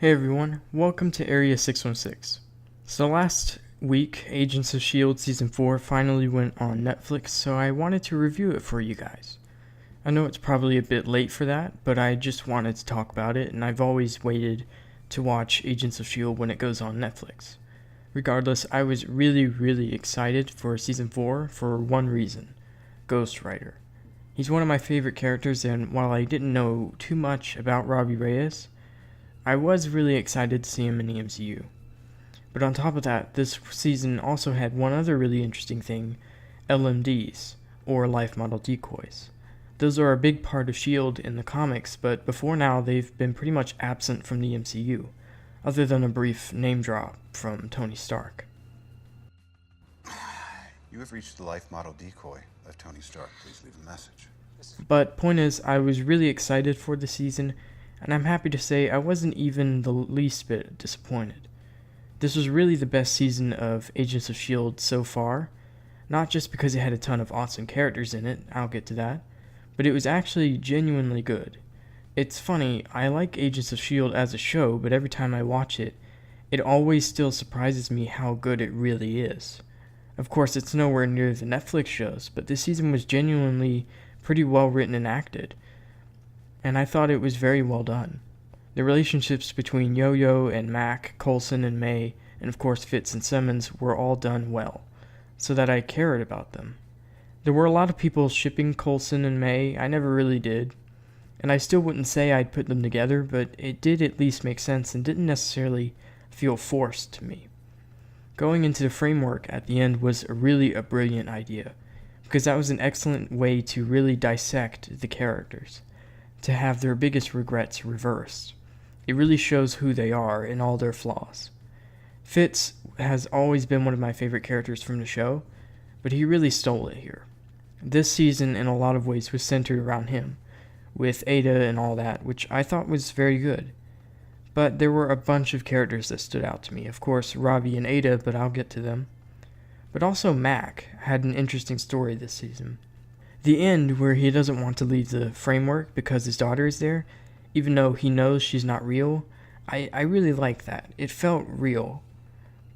Hey everyone, welcome to Area 616. So last week, Agents of S.H.I.E.L.D. Season 4 finally went on Netflix, so I wanted to review it for you guys. I know it's probably a bit late for that, but I just wanted to talk about it, and I've always waited to watch Agents of S.H.I.E.L.D. when it goes on Netflix. Regardless, I was really excited for Season 4 for one reason: Ghost Rider. He's one of my favorite characters, and while I didn't know too much about Robbie Reyes, I was really excited to see him in the MCU. But on top of that, this season also had one other really interesting thing: LMDs, or Life Model Decoys. Those are a big part of S.H.I.E.L.D. in the comics, but before now they've been pretty much absent from the MCU, other than a brief name drop from Tony Stark. You have reached the life model decoy of Tony Stark. Please leave a message. But point is, I was really excited for the season, and I'm happy to say I wasn't even the least bit disappointed. This was really the best season of Agents of S.H.I.E.L.D. so far, not just because it had a ton of awesome characters in it, I'll get to that, but it was actually genuinely good. It's funny, I like Agents of S.H.I.E.L.D. as a show, but every time I watch it, it always still surprises me how good it really is. Of course, it's nowhere near the Netflix shows, but this season was genuinely pretty well written and acted, and I thought it was very well done. The relationships between Yo-Yo and Mac, Coulson and May, and of course Fitz and Simmons were all done well, so that I cared about them. There were a lot of people shipping Coulson and May. I never really did, and I still wouldn't say I'd put them together, but it did at least make sense and didn't necessarily feel forced to me. Going into the framework at the end was really a brilliant idea, because that was an excellent way to really dissect the characters, to have their biggest regrets reversed. It really shows who they are and all their flaws. Fitz has always been one of my favorite characters from the show, but he really stole it here. This season, in a lot of ways, was centered around him, with A.I.D.A. and all that, which I thought was very good. But there were a bunch of characters that stood out to me. Of course, Robbie and A.I.D.A., but I'll get to them. But also Mac had an interesting story this season. The end, where he doesn't want to leave the framework because his daughter is there, even though he knows she's not real, I really like that. It felt real.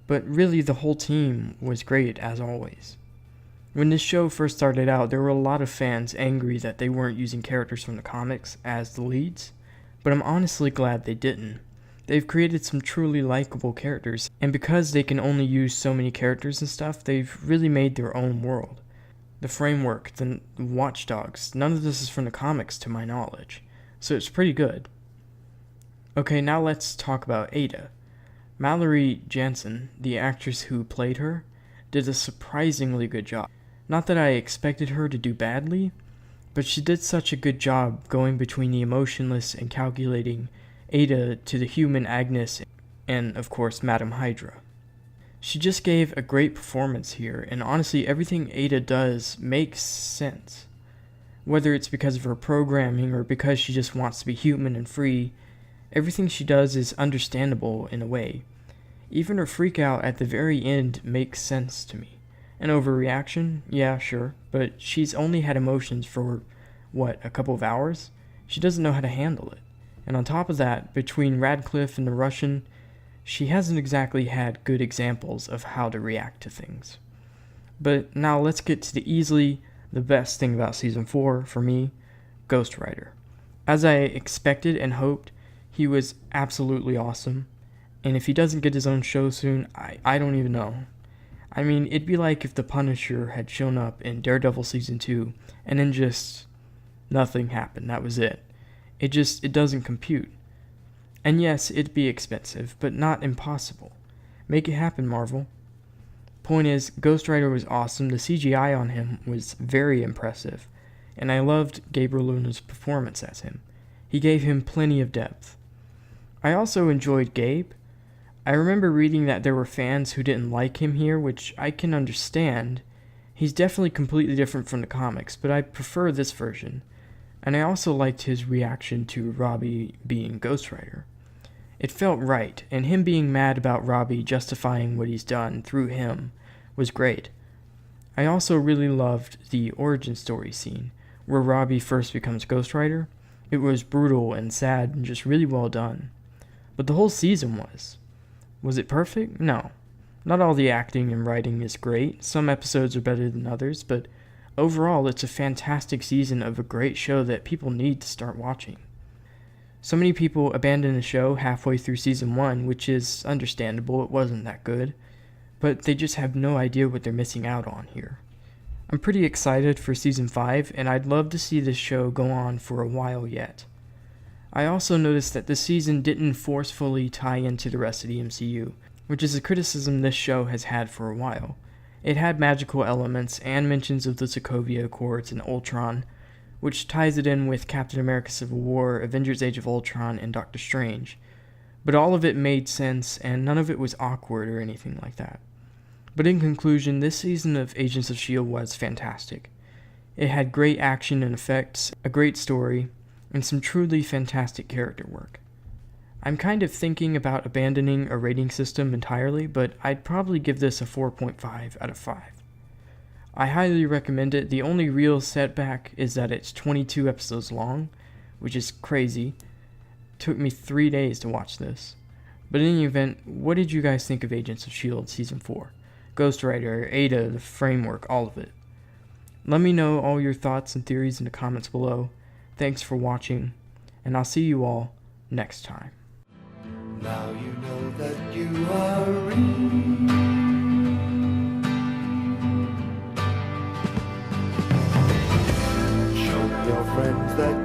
But really, the whole team was great, as always. When this show first started out, there were a lot of fans angry that they weren't using characters from the comics as the leads, but I'm honestly glad they didn't. They've created some truly likable characters, and because they can only use so many characters and stuff, they've really made their own world. The framework, the watchdogs, none of this is from the comics to my knowledge, so it's pretty good. Okay, now let's talk about A.I.D.A. Mallory Jansen, the actress who played her, did a surprisingly good job. Not that I expected her to do badly, but she did such a good job going between the emotionless and calculating A.I.D.A. to the human Agnes and, of course, Madame Hydra. She just gave a great performance here, and honestly, everything A.I.D.A. does makes sense. Whether it's because of her programming or because she just wants to be human and free, everything she does is understandable in a way. Even her freakout at the very end makes sense to me. An overreaction? Yeah, sure, but she's only had emotions for, a couple of hours? She doesn't know how to handle it. And on top of that, between Radcliffe and the Russian, she hasn't exactly had good examples of how to react to things. But now let's get to the best thing about Season 4, for me, Ghost Rider. As I expected and hoped, he was absolutely awesome, and if he doesn't get his own show soon, I don't even know. I mean, it'd be like if the Punisher had shown up in Daredevil Season 2, and then just nothing happened, that was it. It doesn't compute. And yes, it'd be expensive, but not impossible. Make it happen, Marvel. Point is, Ghost Rider was awesome, the CGI on him was very impressive, and I loved Gabriel Luna's performance as him. He gave him plenty of depth. I also enjoyed Gabe. I remember reading that there were fans who didn't like him here, which I can understand. He's definitely completely different from the comics, but I prefer this version. And I also liked his reaction to Robbie being Ghost Rider. It felt right, and him being mad about Robbie justifying what he's done through him was great. I also really loved the origin story scene, where Robbie first becomes Ghost Rider. It was brutal and sad and just really well done. But the whole season was. Was it perfect? No. Not all the acting and writing is great. Some episodes are better than others, but overall, it's a fantastic season of a great show that people need to start watching. So many people abandon the show halfway through season 1, which is understandable, it wasn't that good, but they just have no idea what they're missing out on here. I'm pretty excited for season 5, and I'd love to see this show go on for a while yet. I also noticed that this season didn't forcefully tie into the rest of the MCU, which is a criticism this show has had for a while. It had magical elements and mentions of the Sokovia Accords and Ultron, which ties it in with Captain America Civil War, Avengers Age of Ultron, and Doctor Strange. But all of it made sense, and none of it was awkward or anything like that. But in conclusion, this season of Agents of S.H.I.E.L.D. was fantastic. It had great action and effects, a great story, and some truly fantastic character work. I'm kind of thinking about abandoning a rating system entirely, but I'd probably give this a 4.5 out of 5. I highly recommend it. The only real setback is that it's 22 episodes long, which is crazy. It took me 3 days to watch this. But in any event, what did you guys think of Agents of S.H.I.E.L.D. Season 4? Ghost Rider, A.I.D.A, the framework, all of it. Let me know all your thoughts and theories in the comments below. Thanks for watching, and I'll see you all next time. Now you know that you are real. Show your friends that